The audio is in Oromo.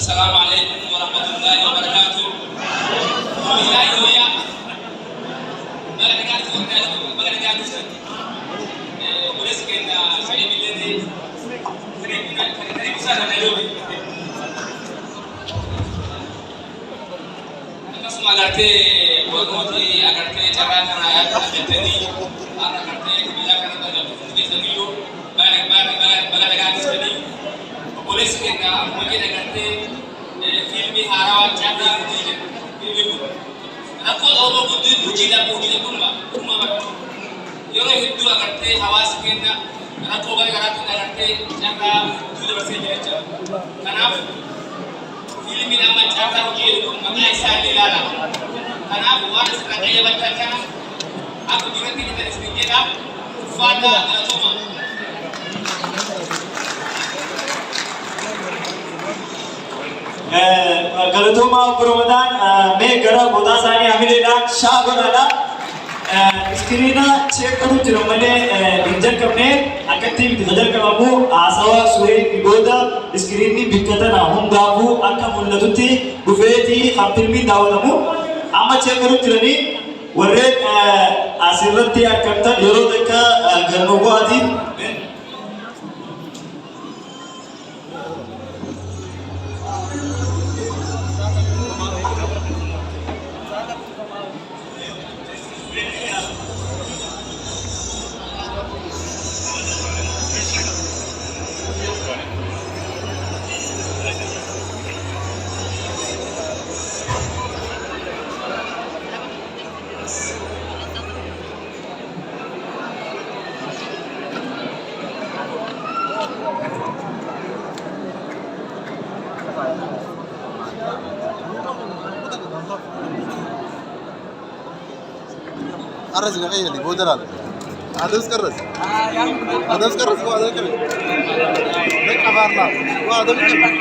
Assalamualaikum warahmatullahi wabarakatuh. Billahi wa ya. Bagada sir. Boleh sikit saya bila ni kena besar dan Nairobi. Kita semua agarte bermoti agarte cara kerana ayat beteni agarte kebijakan atau mungkin sendiri bagada sir ni. Boleh sikit mungkin agarte filmi harawan cara filmi rakol obo budu bujida pun ba yoro hiddu agarte hawas kenna rakko bari garatu agarte jaka tude barse jecha kanaf filmi nama jaka hujir ko magai sali lala kanaf wala sira kaya batata aku juga tidak dari sedikit fada atoma Galatuma Ramadan में गरा गोदा सारी हमें ना शागोना ना स्क्रीना चेक करूँ जिन्हों मैंने इंजन करने अकत्ती विधजन कबाबू आसावा सुरे विगोदा स्क्रीन नी बिकता ना हम दाबू अक्का मुल्लतुती बुफेती हम फिल्मी दावतमु आमा चेक करूँ जिन्होंने वर्रे आशीर्वादी अकत्ता योरो देखा गन्नोगो आदि Arras juga kayak gini, bodoh lah. Adus keras. Adus keras, gua ada keras. Baik kabar lah. Gua ada keras.